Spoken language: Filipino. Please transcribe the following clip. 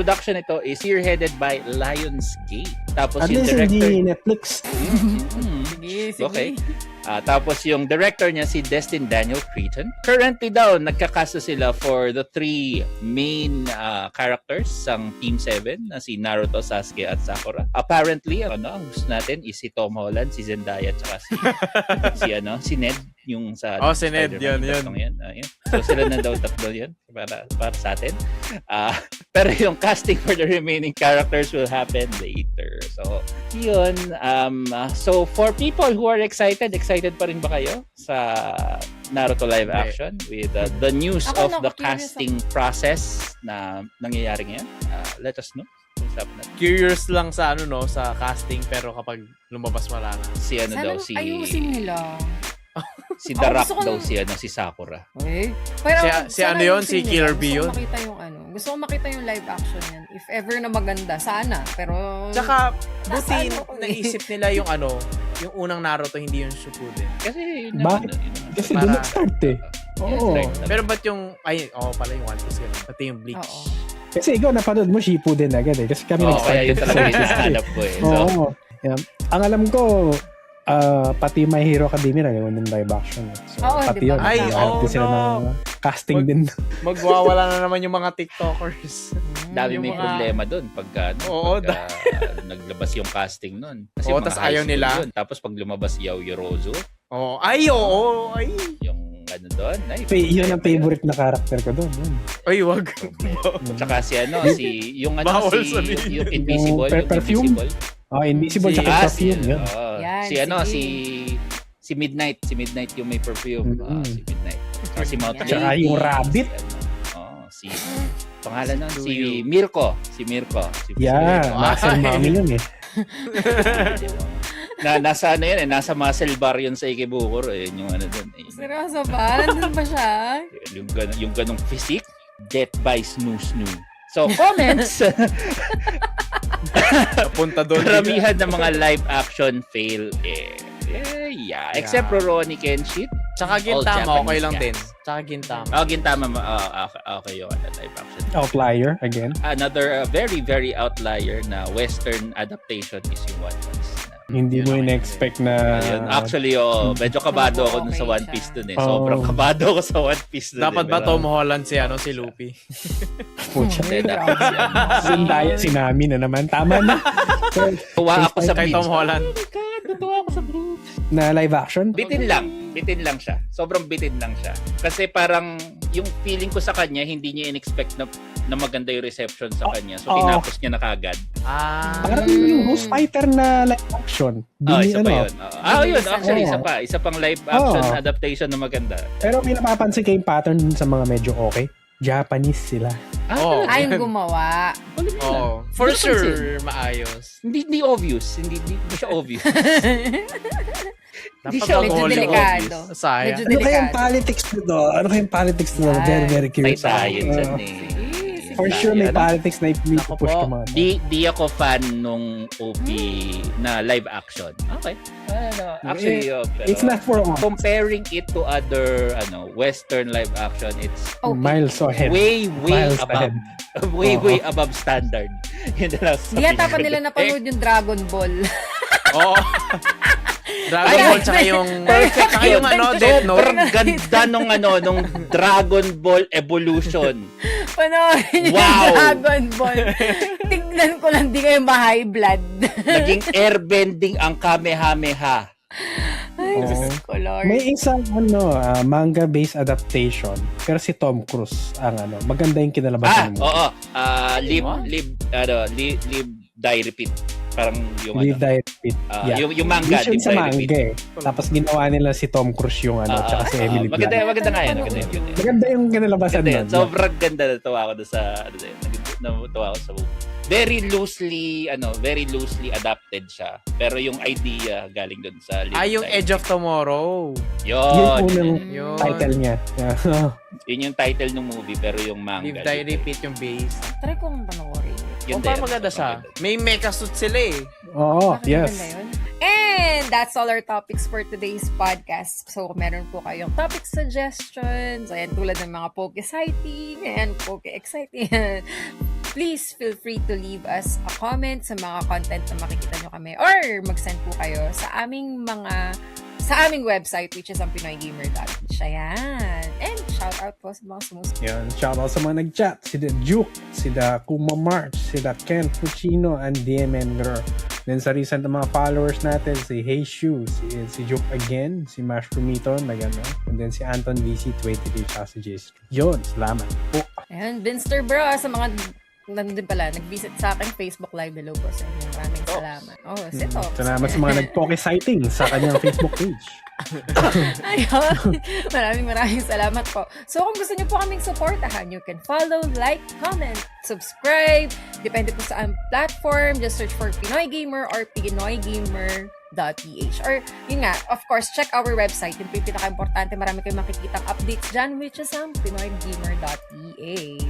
production ito is spearheaded by Lionsgate. Tapos At yung least director... hindi Netflix. Sige. Okay. Tapos yung director niya si Destin Daniel Cretton. Currently daw, nagkakasta sila for the 3 main characters sang Team 7 na si Naruto, Sasuke at Sakura. Apparently, ang gusto natin is si Tom Holland, si Zendaya, tsaka si Ned, yung sa si Ned, yun. Yan. So sila na daw tatlo yun para sa atin. Pero yung casting for the remaining characters will happen later. So, yun. So, for people who are excited pa rin ba kayo sa Naruto live action with the news of the casting process na nangyayari ngayon? Let us know. Curious lang sa sa casting, pero kapag lumabas wala na. Si daw, si... ayusin nila. Si The Rock daw, si Sakura. Okay. Pero, Si si Killer Bee yun. Gusto ko makita yung live action yan. If ever na maganda, sana. Pero... Tsaka, buti naisip nila yung yung unang Naruto, hindi yung Shippuden. Kasi Kasi doon nag-start eh. Oo. Pero ba't yung, pala yung One Piece yun. Pati yung Bleach. Oo. Kasi ikaw napanood mo Shippuden agad eh. Kasi kami kaya yun nag-start talaga yung hinahanap ko eh. So, Oo. Yeah. Ang alam ko, pati My Hero Academia nagawa ng live action. So, Oo, pati diba? yun. Ay, Naghahanap sila ng casting din. Magwawala na naman yung mga TikTokers. dami may mga- problema doon pagka naglabas yung casting nun. Kasi mga tas high ayaw school nila. yun. Tapos pag lumabas Yao Yorozu, Ay. yung doon, Yun ang favorite na character ko doon. Yun. Ay, wag. Tsaka yung Bawal sabihin. yung Invisible, Yung Perfume? Invisible. Invisible Si- tsaka perfume. Yun. Yan, Si Midnight yung may perfume. Si Midnight. Si Mountain Tsaka Lady, yung Rabbit. Pangalan nun, si Mirko. Yeah, muscle mommy yun eh. Nasa nasa muscle bar yun sa Ikebukuro yung doon. Seryoso ba? Nandun ba siya? Yung ganong physique, death by snoo. So, comments! Napunta doon. Karamihan ng mga live action fail except for Ronnie Kenshin. Tsaka All Gintama, okay Japanese lang cast. din. Tsaka Gintama. Gintama, okay yung live action. Outlier again. Another very, very outlier na Western adaptation is yung One Piece. Hindi mo in-expect na... Actually, medyo kabado ako dun sa One Piece dun eh. Sobrang kabado ako sa One Piece dun. Dapat ba Tom Holland si Luffy? Pucha. Zendaya, si Nami na naman. Tama na. Tuwa ako sa Kay Bleach. Tom Holland. Tuwa ako sa Bleach. Na live action? Bitin lang siya. Sobrang bitin lang siya. Kasi parang yung feeling ko sa kanya, hindi niya in-expect na maganda yung reception sa kanya. So, tinapos niya na kagad. Parang yung Ghost Fighter na live action. Isa pa yun. Yun. Actually, isa pang live action adaptation na maganda. Pero may napapansin kayong pattern sa mga medyo okay. Japanese sila. Yung gumawa. For sure, maayos. Hindi obvious. Hindi siya obvious. Hindi Dapat siya Medyo obvious. delikado. Sayang. Medyo Ano kayang delikado. politics nito? Very, very curious. Tayo dyan eh. For sure, may politics na ipipush ka mga. Di ako fan nung OP na live action. Okay. Actually, pero It's not for all. comparing it to other Western live action, it's Miles ahead. way Miles above. ahead. Way above standard. Yun na lang sa Hindi yata pa tingin ko. nila napanood yung Dragon Ball. Oo. Dragon Ball tsaka yung... Perfect Tsaka yung Death Note. Sobrang ganda nung Dragon Ball Evolution. Panoorin yung Wow! Dragon Ball. Tignan ko lang, di kayo ma-high blood. Naging airbending ang Kamehameha. Ay, Diyos ko, Lord. May isang manga-based adaptation. Pero si Tom Cruise ang maganda yung kinalabasan mo. Oo. Live, Die, Repeat. Parang yung Live, Die, Repeat. Yung manga, Vision Live, sa Die, manga Repeat. eh. Tapos ginawa nila si Tom Cruise yung tsaka si Emily Blunt. Maganda nga yan. Maganda yung kinalabasan Maganda yan. nun. Sobrang ganda. Natuwa ako doon sa natuwa ako sa movie. Very loosely adapted siya. Pero yung idea galing doon sa Live, Yung Die, Edge of Tomorrow. Yung unang Yun. title niya. Yun yung title ng movie pero yung manga. Live, Die, Repeat yung base. Try kong panoorin. Yun Parang maganda siya. May mecha suit sila eh. Oo, Bakit yes. maganda yun? And that's all our topics for today's podcast. So, kung meron po kayong topic suggestions, ayan, tulad ng mga poke sighting, ayan, poke exciting, please feel free to leave us a comment sa mga content na makikita nyo kami or mag-send po kayo sa aming website, which is ang pinoygamer.ph. Ayan. And shout out po sa mga sumusunod. Yun, shoutout sa mga nag-chat. Si The Duke, si The Kuma March, si The Ken Puccino, and DMN Girl. Then sa recent na mga followers natin, si Hey Shu, si Duke again, si Mushroomiton, and then si Anton VC23, tsaka si Jace. Yun, salamat po. Ayan, Vinster Bro, sa mga nandun pala, nag-visit sa aking Facebook Live. Hello po sa inyo. Maraming salamat. Oh, si Tox. Salamat sa mga nag-poke sighting sa kanyang Facebook page. Ayun. Maraming salamat po. So, kung gusto niyo po kaming supportahan, you can follow, like, comment, subscribe. Depende po sa platform. Just search for Pinoy Gamer or pinoygamer.ph. Or, yun nga, of course, check our website. Yung pinaka-importante, marami kayong makikitang updates dyan, which is ang pinoygamer.ph.